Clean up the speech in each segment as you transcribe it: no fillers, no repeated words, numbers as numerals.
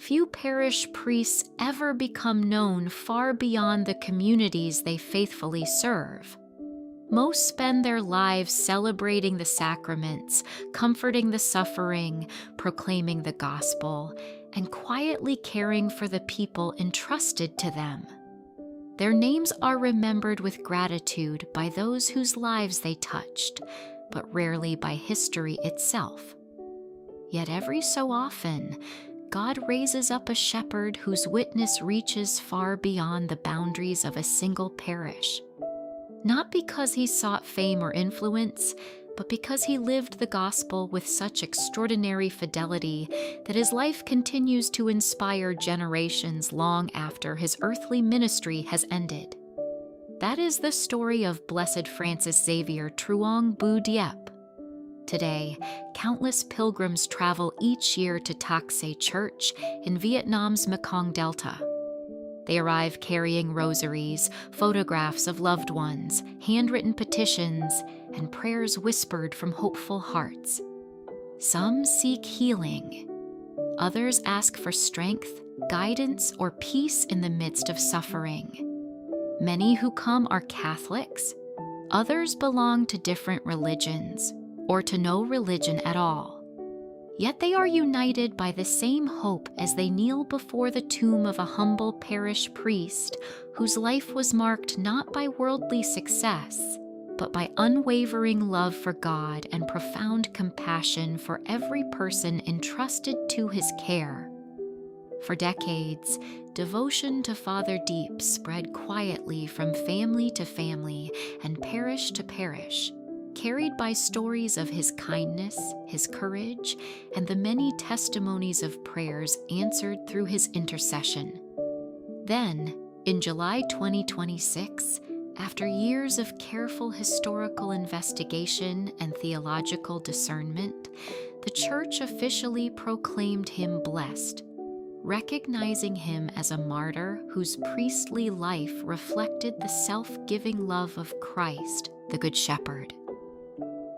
few parish priests ever become known far beyond the communities they faithfully serve. Most spend their lives celebrating the sacraments, comforting the suffering, proclaiming the gospel, and quietly caring for the people entrusted to them. Their names are remembered with gratitude by those whose lives they touched, but rarely by history itself. Yet every so often, God raises up a shepherd whose witness reaches far beyond the boundaries of a single parish. Not because he sought fame or influence, but because he lived the gospel with such extraordinary fidelity that his life continues to inspire generations long after his earthly ministry has ended. That is the story of Blessed Francis Xavier Truong Bu Diệp. Today, countless pilgrims travel each year to Tắc Sậy Church in Vietnam's Mekong Delta. They arrive carrying rosaries, photographs of loved ones, handwritten petitions, and prayers whispered from hopeful hearts. Some seek healing. Others ask for strength, guidance, or peace in the midst of suffering. Many who come are Catholics. Others belong to different religions, or to no religion at all. Yet they are united by the same hope as they kneel before the tomb of a humble parish priest whose life was marked not by worldly success, but by unwavering love for God and profound compassion for every person entrusted to his care. For decades, devotion to Father Deep spread quietly from family to family and parish to parish, carried by stories of his kindness, his courage, and the many testimonies of prayers answered through his intercession. Then, in July 2026, after years of careful historical investigation and theological discernment, the Church officially proclaimed him blessed, recognizing him as a martyr whose priestly life reflected the self-giving love of Christ, the Good Shepherd.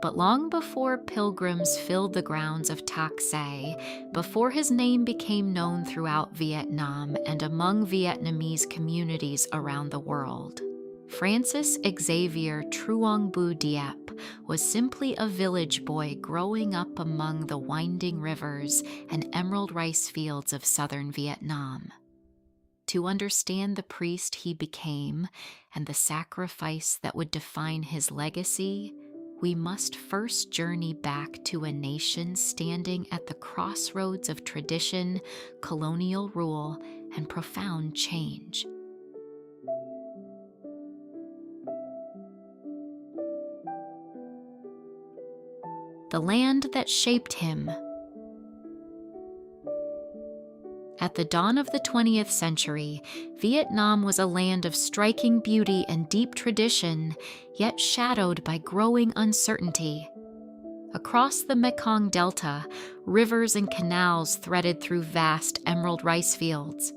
But long before pilgrims filled the grounds of Tắc Sậy, before his name became known throughout Vietnam and among Vietnamese communities around the world, Francis Xavier Truong Bu Diệp was simply a village boy growing up among the winding rivers and emerald rice fields of southern Vietnam. To understand the priest he became and the sacrifice that would define his legacy, we must first journey back to a nation standing at the crossroads of tradition, colonial rule, and profound change. The land that shaped him. At the dawn of the 20th century, Vietnam was a land of striking beauty and deep tradition, yet shadowed by growing uncertainty. Across the Mekong Delta, rivers and canals threaded through vast emerald rice fields.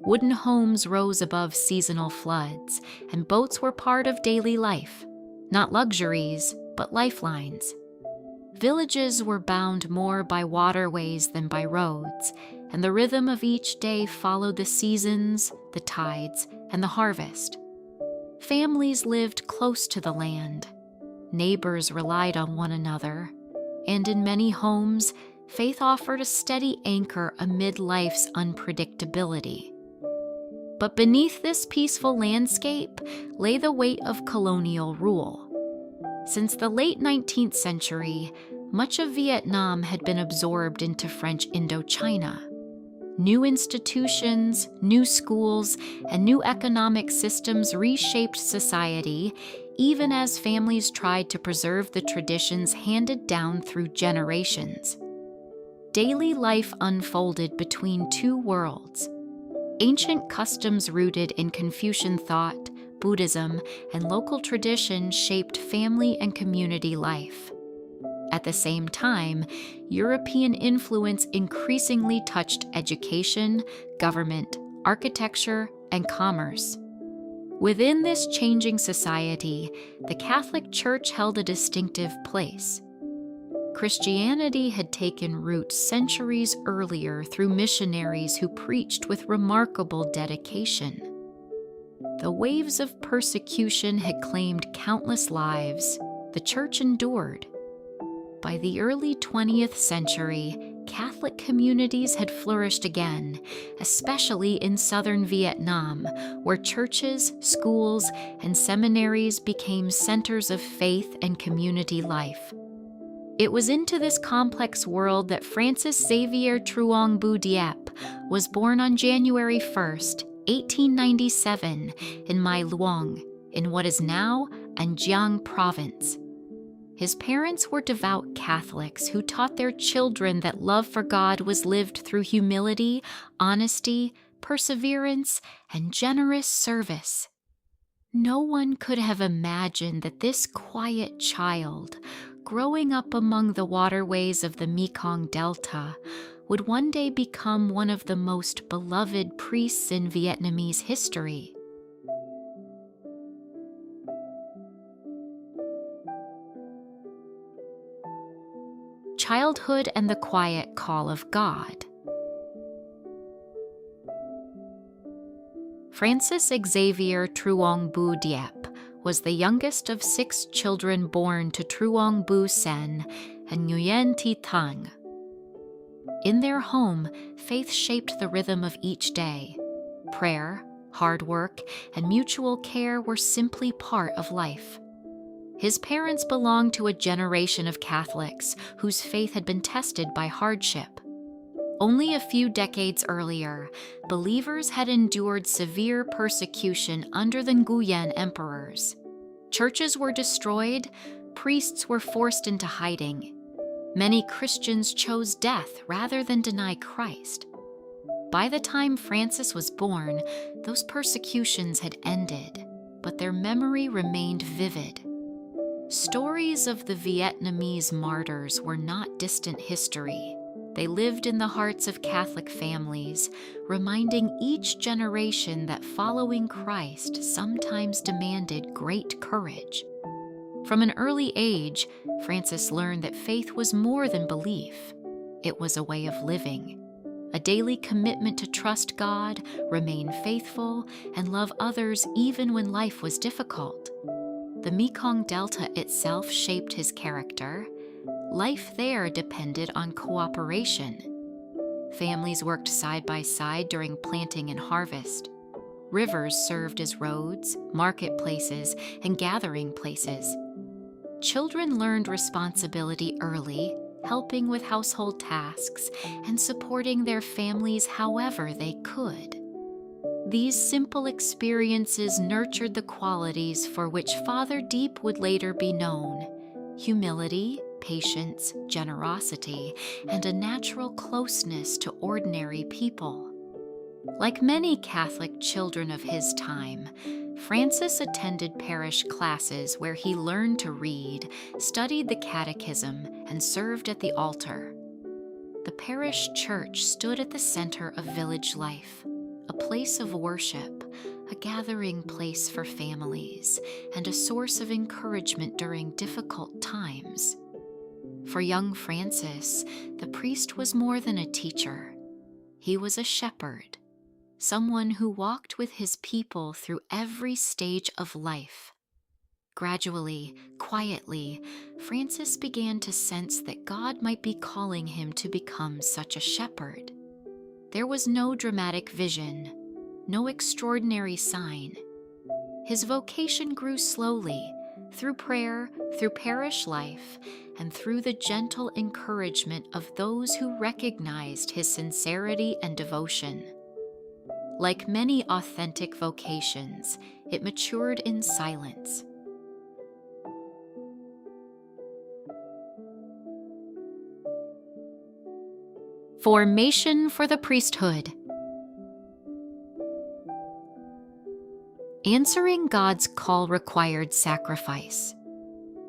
Wooden homes rose above seasonal floods, and boats were part of daily life, not luxuries, but lifelines. Villages were bound more by waterways than by roads, and the rhythm of each day followed the seasons, the tides, and the harvest. Families lived close to the land. Neighbors relied on one another, and in many homes, faith offered a steady anchor amid life's unpredictability. But beneath this peaceful landscape lay the weight of colonial rule. Since the late 19th century, much of Vietnam had been absorbed into French Indochina. New institutions, new schools, and new economic systems reshaped society, even as families tried to preserve the traditions handed down through generations. Daily life unfolded between two worlds. Ancient customs rooted in Confucian thought, Buddhism, and local tradition shaped family and community life. At the same time, European influence increasingly touched education, government, architecture, and commerce. Within this changing society, the Catholic Church held a distinctive place. Christianity had taken root centuries earlier through missionaries who preached with remarkable dedication. The waves of persecution had claimed countless lives. The church endured. By the early 20th century, Catholic communities had flourished again, especially in southern Vietnam, where churches, schools, and seminaries became centers of faith and community life. It was into this complex world that Francis Xavier Trào Huỳnh BLEU DIệP was born on January 1st, 1897, in Mai Luang, in what is now An Giang Province. His parents were devout Catholics who taught their children that love for God was lived through humility, honesty, perseverance, and generous service. No one could have imagined that this quiet child, growing up among the waterways of the Mekong Delta, would one day become one of the most beloved priests in Vietnamese history. Childhood and the quiet call of God. Francis Xavier Trào huỳnh BLEU DIệP was the youngest of 6 children born to Trào huỳnh BLEU Sen and Nguyen Thi Thang. In their home, faith shaped the rhythm of each day. Prayer, hard work, and mutual care were simply part of life. His parents belonged to a generation of Catholics whose faith had been tested by hardship. Only a few decades earlier, believers had endured severe persecution under the Nguyen emperors. Churches were destroyed, priests were forced into hiding. Many Christians chose death rather than deny Christ. By the time Francis was born, those persecutions had ended, but their memory remained vivid. Stories of the Vietnamese martyrs were not distant history. They lived in the hearts of Catholic families, reminding each generation that following Christ sometimes demanded great courage. From an early age, Francis learned that faith was more than belief. It was a way of living, a daily commitment to trust God, remain faithful, and love others even when life was difficult. The Mekong Delta itself shaped his character. Life there depended on cooperation. Families worked side by side during planting and harvest. Rivers served as roads, marketplaces, and gathering places. Children learned responsibility early, helping with household tasks and supporting their families however they could. These simple experiences nurtured the qualities for which Father Deep would later be known: humility, patience, generosity, and a natural closeness to ordinary people. Like many Catholic children of his time, Francis attended parish classes where he learned to read, studied the catechism, and served at the altar. The parish church stood at the center of village life, a place of worship, a gathering place for families, and a source of encouragement during difficult times. For young Francis, the priest was more than a teacher. He was a shepherd, someone who walked with his people through every stage of life. Gradually, quietly, Francis began to sense that God might be calling him to become such a shepherd. There was no dramatic vision, no extraordinary sign. His vocation grew slowly, through prayer, through parish life, and through the gentle encouragement of those who recognized his sincerity and devotion. Like many authentic vocations, it matured in silence. Formation for the priesthood. Answering God's call required sacrifice.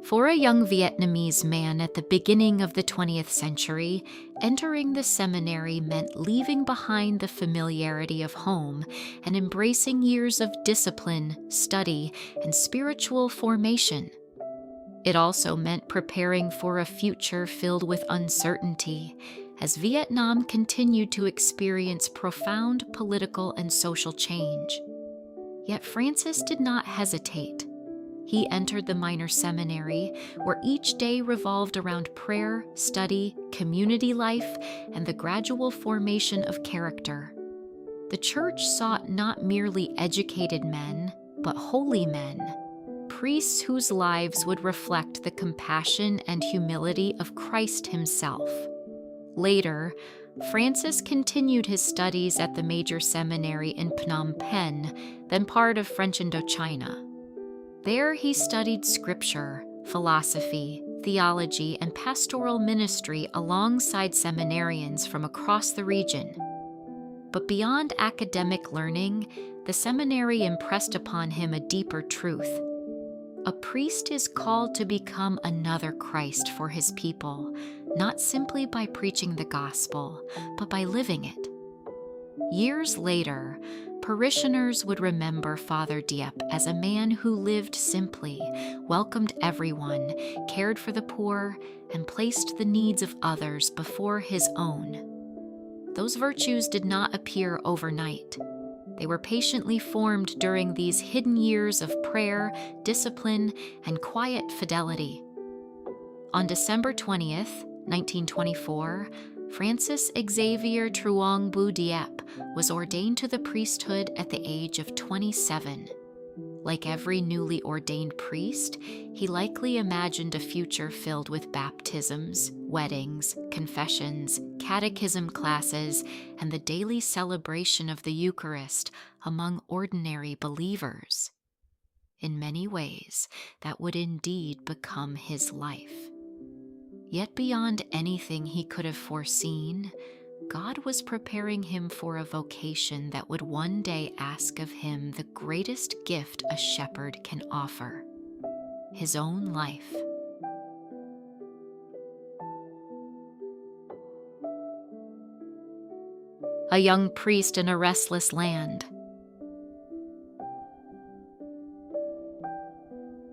For a young Vietnamese man at the beginning of the 20th century, entering the seminary meant leaving behind the familiarity of home and embracing years of discipline, study, and spiritual formation. It also meant preparing for a future filled with uncertainty, as Vietnam continued to experience profound political and social change. Yet Francis did not hesitate. He entered the minor seminary, where each day revolved around prayer, study, community life, and the gradual formation of character. The church sought not merely educated men, but holy men, priests whose lives would reflect the compassion and humility of Christ himself. Later, Francis continued his studies at the major seminary in Phnom Penh, then part of French Indochina. There he studied scripture, philosophy, theology, and pastoral ministry alongside seminarians from across the region. But beyond academic learning, the seminary impressed upon him a deeper truth. A priest is called to become another Christ for his people, not simply by preaching the gospel, but by living it. Years later, parishioners would remember Father Diệp as a man who lived simply, welcomed everyone, cared for the poor, and placed the needs of others before his own. Those virtues did not appear overnight. They were patiently formed during these hidden years of prayer, discipline, and quiet fidelity. On December 20th, 1924, Francis XAVIER Trào huNG BLO U DIểP was ordained to the priesthood at the age of 27. Like every newly ordained priest, he likely imagined a future filled with baptisms, weddings, confessions, catechism classes, and the daily celebration of the Eucharist among ordinary believers. In many ways, that would indeed become his life. Yet beyond anything he could have foreseen, God was preparing him for a vocation that would one day ask of him the greatest gift a shepherd can offer: his own life. A young priest in a restless land.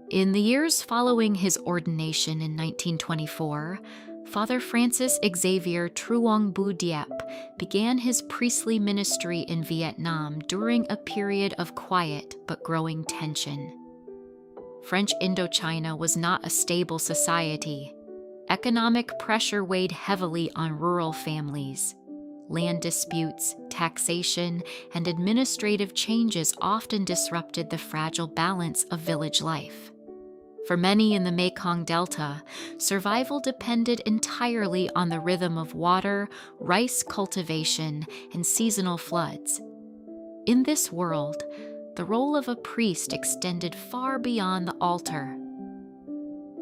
In the years following his ordination in 1924, Father Francis XAVIER Trào huNG BLO U DIểP began his priestly ministry in Vietnam during a period of quiet but growing tension. French Indochina was not a stable society. Economic pressure weighed heavily on rural families. Land disputes, taxation, and administrative changes often disrupted the fragile balance of village life. For many in the Mekong Delta, survival depended entirely on the rhythm of water, rice cultivation, and seasonal floods. In this world, the role of a priest extended far beyond the altar.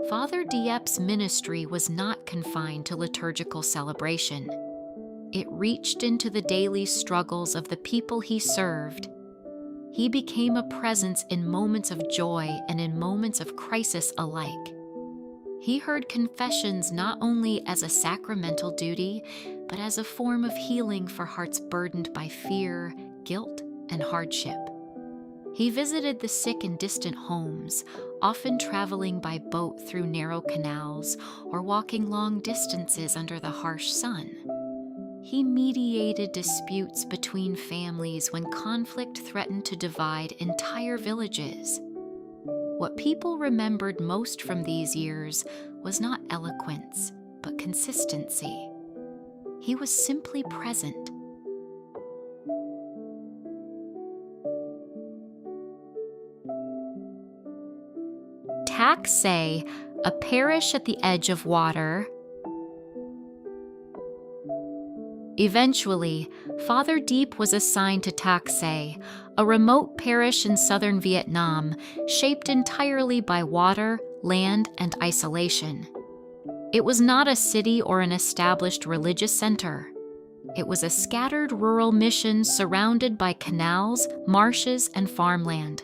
Father Dièp's ministry was not confined to liturgical celebration. It reached into the daily struggles of the people he served. He became a presence in moments of joy and in moments of crisis alike. He heard confessions not only as a sacramental duty, but as a form of healing for hearts burdened by fear, guilt, and hardship. He visited the sick in distant homes, often traveling by boat through narrow canals or walking long distances under the harsh sun. He mediated disputes between families when conflict threatened to divide entire villages. What people remembered most from these years was not eloquence, but consistency. He was simply present. Tắc Sậy, a parish at the edge of water. Eventually, Father Diep was assigned to Tắc Sậy, a remote parish in southern Vietnam, shaped entirely by water, land, and isolation. It was not a city or an established religious center. It was a scattered rural mission surrounded by canals, marshes, and farmland.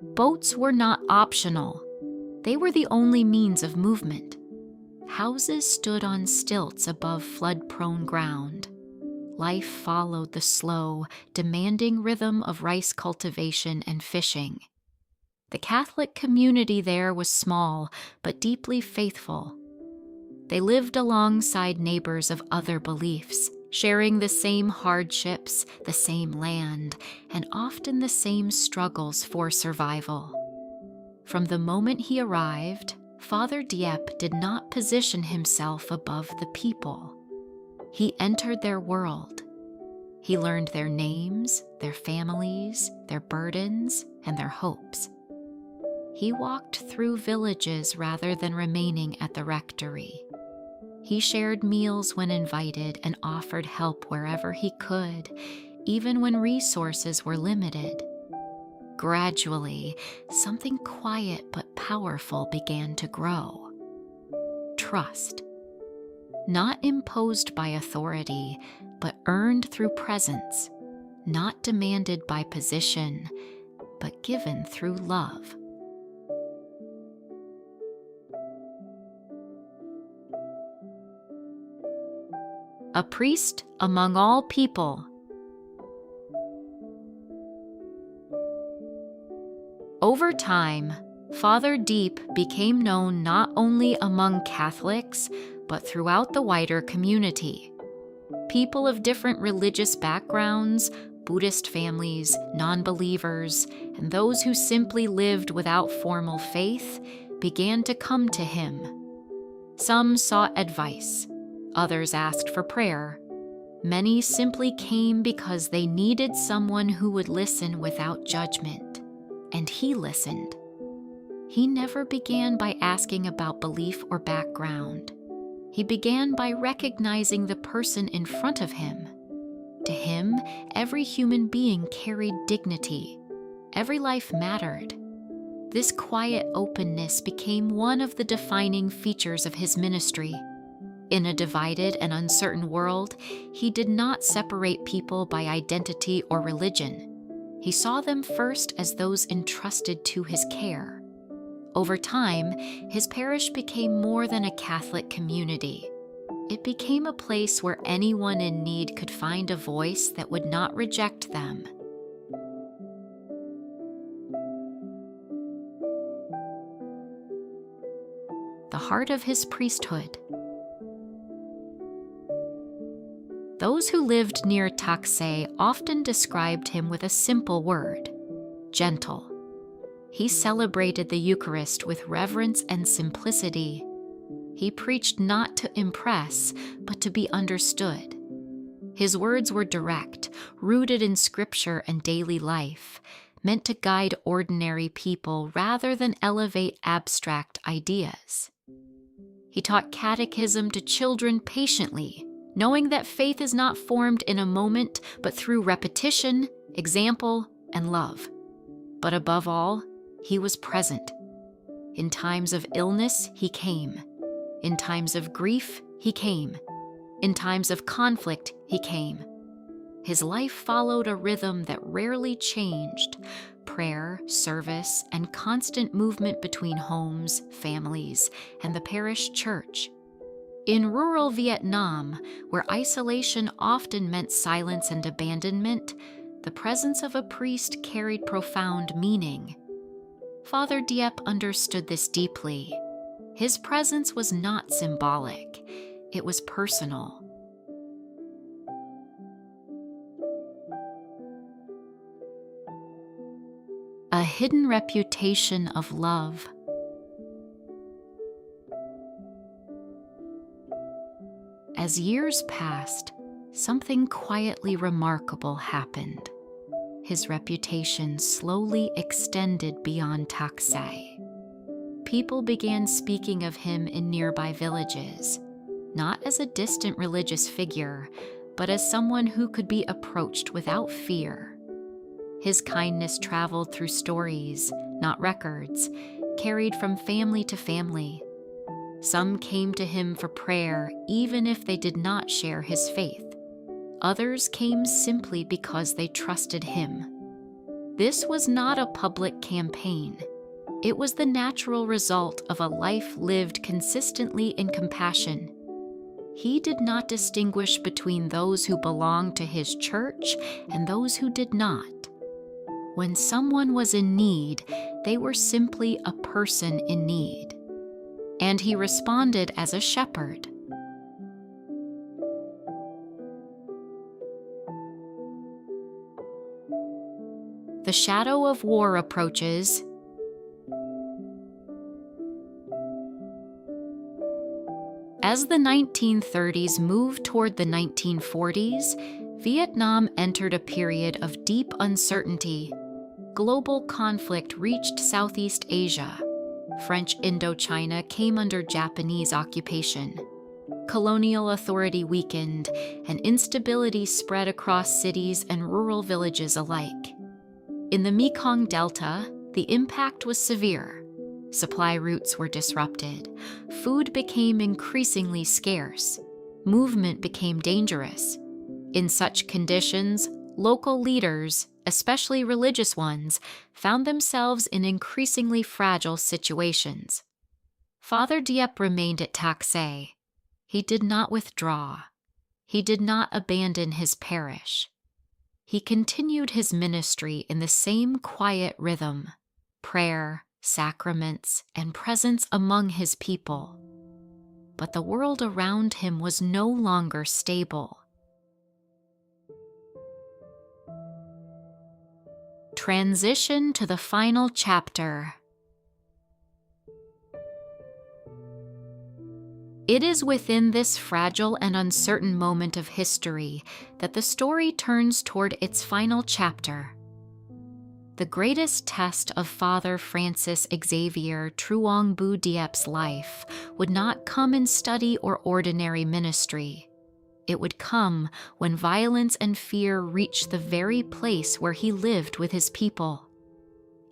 Boats were not optional. They were the only means of movement. Houses stood on stilts above flood-prone ground. Life followed the slow, demanding rhythm of rice cultivation and fishing. The Catholic community there was small, but deeply faithful. They lived alongside neighbors of other beliefs, sharing the same hardships, the same land, and often the same struggles for survival. From the moment he arrived, Father Dieppe did not position himself above the people. He entered their world. He learned their names, their families, their burdens, and their hopes. He walked through villages rather than remaining at the rectory. He shared meals when invited and offered help wherever he could, even when resources were limited. Gradually, something quiet but powerful began to grow. Trust. Not imposed by authority, but earned through presence, not demanded by position, but given through love. A priest among all people. Over time, Father Dieppe became known not only among Catholics, but throughout the wider community. People of different religious backgrounds, Buddhist families, non-believers, and those who simply lived without formal faith began to come to him. Some sought advice. Others asked for prayer. Many simply came because they needed someone who would listen without judgment. And he listened. He never began by asking about belief or background. He began by recognizing the person in front of him. To him, every human being carried dignity. Every life mattered. This quiet openness became one of the defining features of his ministry. In a divided and uncertain world, he did not separate people by identity or religion. He saw them first as those entrusted to his care. Over time, his parish became more than a Catholic community. It became a place where anyone in need could find a voice that would not reject them. The heart of his priesthood. Those who lived near Tắc Sậy often described him with a simple word: gentle. He celebrated the Eucharist with reverence and simplicity. He preached not to impress, but to be understood. His words were direct, rooted in scripture and daily life, meant to guide ordinary people rather than elevate abstract ideas. He taught catechism to children patiently, knowing that faith is not formed in a moment, but through repetition, example, and love. But above all, he was present. In times of illness, he came. In times of grief, he came. In times of conflict, he came. His life followed a rhythm that rarely changed: prayer, service, and constant movement between homes, families, and the parish church. In rural Vietnam, where isolation often meant silence and abandonment, the presence of a priest carried profound meaning. Father Dieppe understood this deeply. His presence was not symbolic, it was personal. A hidden reputation of love. As years passed, something quietly remarkable happened. His reputation slowly extended beyond Tắc Sậy. People began speaking of him in nearby villages, not as a distant religious figure, but as someone who could be approached without fear. His kindness traveled through stories, not records, carried from family to family. Some came to him for prayer even if they did not share his faith. Others came simply because they trusted him. This was not a public campaign. It was the natural result of a life lived consistently in compassion. He did not distinguish between those who belonged to his church and those who did not. When someone was in need, they were simply a person in need. And he responded as a shepherd. The shadow of war approaches. As the 1930s moved toward the 1940s, Vietnam entered a period of deep uncertainty. Global conflict reached Southeast Asia. French Indochina came under Japanese occupation. Colonial authority weakened, and instability spread across cities and rural villages alike. In the Mekong Delta, the impact was severe. Supply routes were disrupted. Food became increasingly scarce. Movement became dangerous. In such conditions, local leaders, especially religious ones, found themselves in increasingly fragile situations. Father Diep remained at Tắc Sậy. He did not withdraw. He did not abandon his parish. He continued his ministry in the same quiet rhythm: prayer, sacraments, and presence among his people. But the world around him was no longer stable. Transition to the final chapter. It is within this fragile and uncertain moment of history that the story turns toward its final chapter. The greatest test of Father Francis Xavier Trào Huỳnh BLU Diեպ's life would not come in study or ordinary ministry. It would come when violence and fear reached the very place where he lived with his people.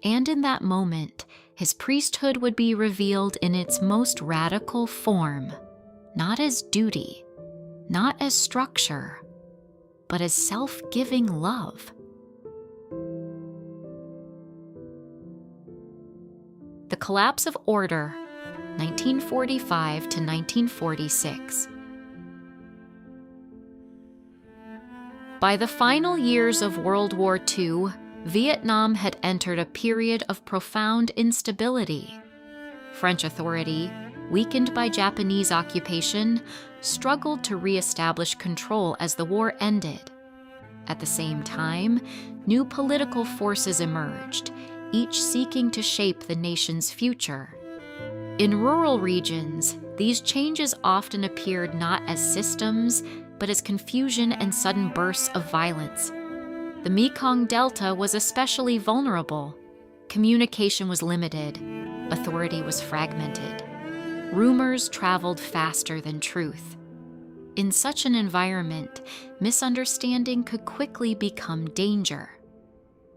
And in that moment, his priesthood would be revealed in its most radical form, not as duty, not as structure, but as self-giving love. The collapse of order, 1945 to 1946. By the final years of World War II, Vietnam had entered a period of profound instability. French authority, weakened by Japanese occupation, struggled to re-establish control as the war ended. At the same time, new political forces emerged, each seeking to shape the nation's future. In rural regions, these changes often appeared not as systems, but as confusion and sudden bursts of violence. The Mekong Delta was especially vulnerable. Communication was limited. Authority was fragmented. Rumors traveled faster than truth. In such an environment, misunderstanding could quickly become danger.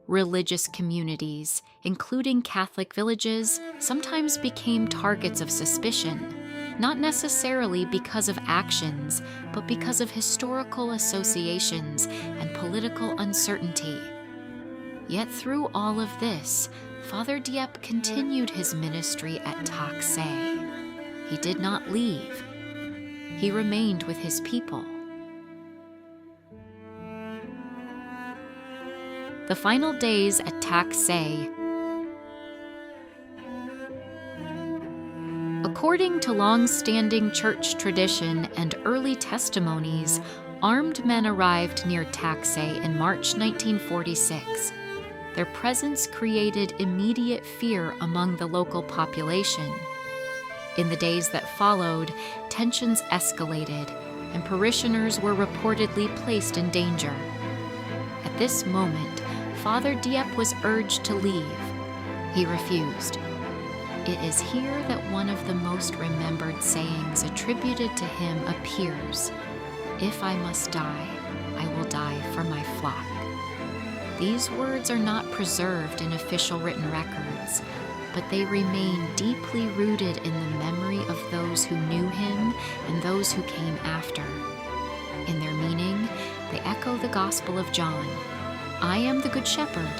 Religious communities, including Catholic villages, sometimes became targets of suspicion, not necessarily because of actions, but because of historical associations and political uncertainty. Yet through all of this, Father Diep continued his ministry at Tắc Sậy. He did not leave. He remained with his people. The final days at Tắc Sậy. According to long-standing church tradition and early testimonies, armed men arrived near Tắc Sậy in March 1946. Their presence created immediate fear among the local population. In the days that followed, tensions escalated, and parishioners were reportedly placed in danger. At this moment, Father Diep was urged to leave. He refused. It is here that one of the most remembered sayings attributed to him appears: "If I must die, I will die for my flock." These words are not preserved in official written records, but they remain deeply rooted in the memory of those who knew him and those who came after. In their meaning, they echo the Gospel of John. I am the Good Shepherd.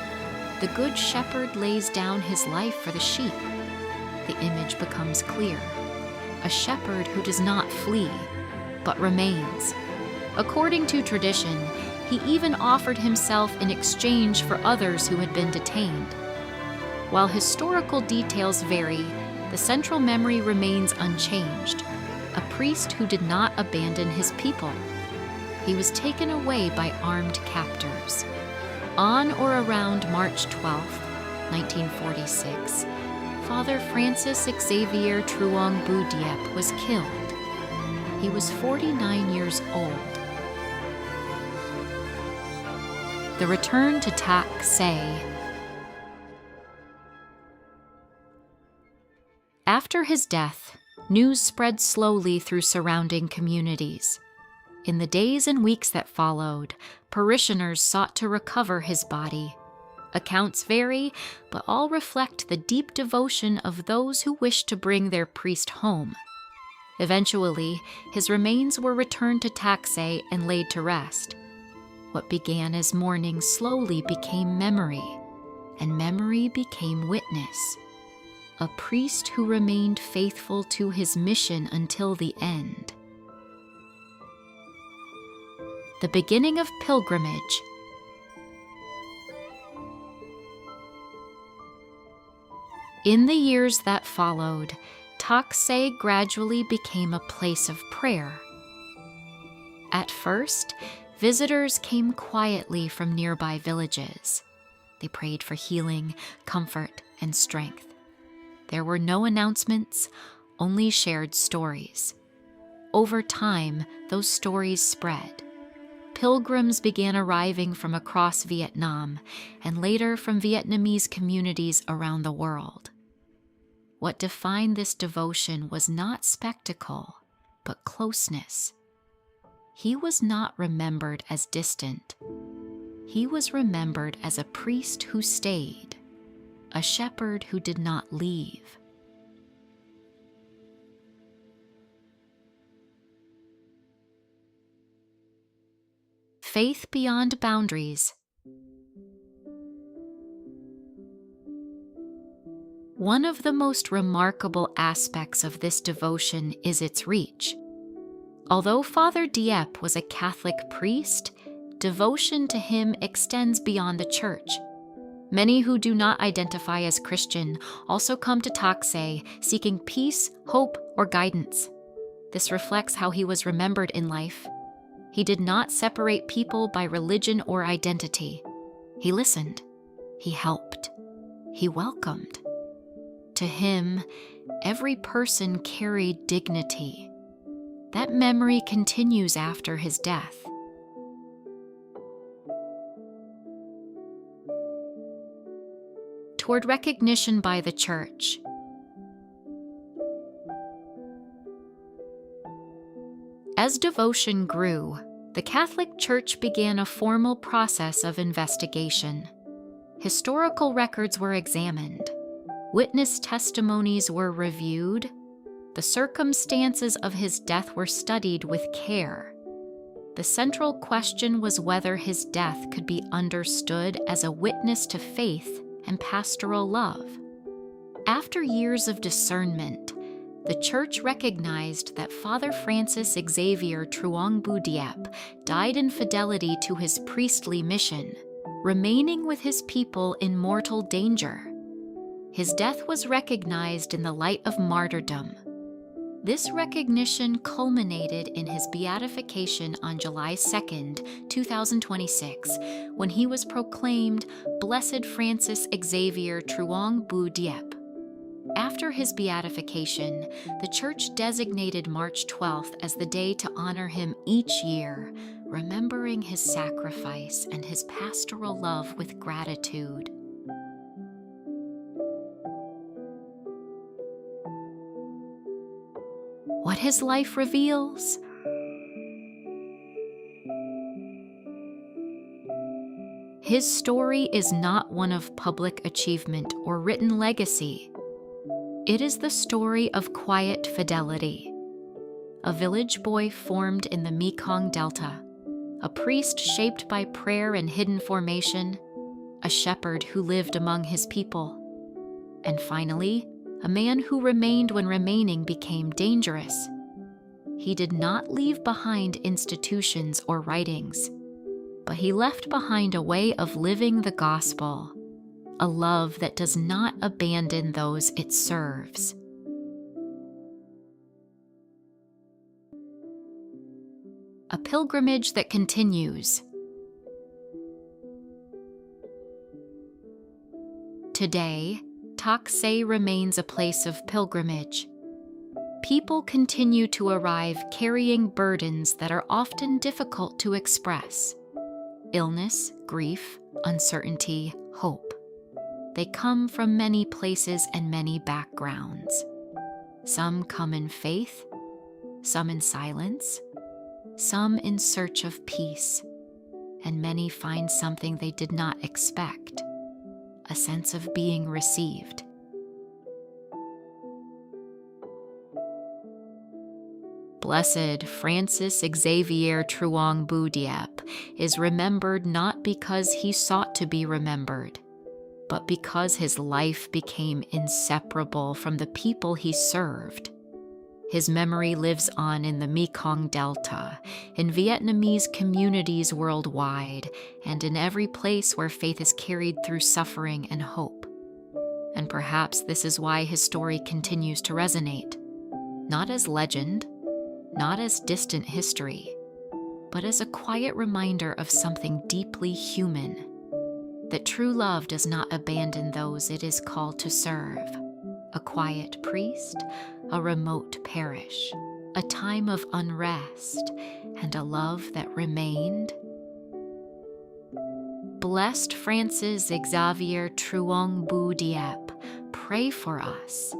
The Good Shepherd lays down his life for the sheep. The image becomes clear. A shepherd who does not flee, but remains. According to tradition, he even offered himself in exchange for others who had been detained. While historical details vary, the central memory remains unchanged: a priest who did not abandon his people. He was taken away by armed captors. On or around March 12, 1946, Father Francis XAVIER Trào Huinh BLU DIệP was killed. He was 49 years old. The return to Tắc Sậy. After his death, news spread slowly through surrounding communities. In the days and weeks that followed, parishioners sought to recover his body. Accounts vary, but all reflect the deep devotion of those who wished to bring their priest home. Eventually, his remains were returned to Tắc Sậy and laid to rest. What began as mourning slowly became memory, and memory became witness. A priest who remained faithful to his mission until the end. The beginning of pilgrimage. In the years that followed, Tắc Sậy gradually became a place of prayer. At first, visitors came quietly from nearby villages. They prayed for healing, comfort, and strength. There were no announcements, only shared stories. Over time, those stories spread. Pilgrims began arriving from across Vietnam, and later from Vietnamese communities around the world. What defined this devotion was not spectacle, but closeness. He was not remembered as distant. He was remembered as a priest who stayed, a shepherd who did not leave. Faith beyond boundaries. One of the most remarkable aspects of this devotion is its reach. Although Father Diệp was a Catholic priest, devotion to him extends beyond the church. Many who do not identify as Christian also come to Tắc Sậy seeking peace, hope, or guidance. This reflects how he was remembered in life. He did not separate people by religion or identity. He listened. He helped. He welcomed. To him, every person carried dignity. That memory continues after his death. Toward recognition by the Church. As devotion grew, the Catholic Church began a formal process of investigation. Historical records were examined. Witness testimonies were reviewed. The circumstances of his death were studied with care. The central question was whether his death could be understood as a witness to faith and pastoral love. After years of discernment, the Church recognized that Father Francis XAVIER Trào Huinh BLU U DIệP died in fidelity to his priestly mission, remaining with his people in mortal danger. His death was recognized in the light of martyrdom. This recognition culminated in his beatification on July 2, 2026, when he was proclaimed Blessed Francis XAVIER Trào Huinh BLU U DIệP. After his beatification, the Church designated March 12th as the day to honor him each year, remembering his sacrifice and his pastoral love with gratitude. What his life reveals? His story is not one of public achievement or written legacy. It is the story of quiet fidelity. A village boy formed in the Mekong Delta, a priest shaped by prayer and hidden formation, a shepherd who lived among his people, and finally, a man who remained when remaining became dangerous. He did not leave behind institutions or writings, but he left behind a way of living the gospel, a love that does not abandon those it serves. A pilgrimage that continues. Today, Tắc Sậy remains a place of pilgrimage. People continue to arrive carrying burdens that are often difficult to express. Illness, grief, uncertainty, hope. They come from many places and many backgrounds. Some come in faith, some in silence, some in search of peace, and many find something they did not expect, a sense of being received. Blessed Francis XAVIER Trào hiNG BLO U DIệP is remembered not because he sought to be remembered, but because his life became inseparable from the people he served. His memory lives on in the Mekong Delta, in Vietnamese communities worldwide, and in every place where faith is carried through suffering and hope. And perhaps this is why his story continues to resonate, not as legend, not as distant history, but as a quiet reminder of something deeply human, that true love does not abandon those it is called to serve. A quiet priest, a remote parish, a time of unrest, and a love that remained. Blessed Francis XAVIER Trào hiNG BLO U DIեպ, pray for us.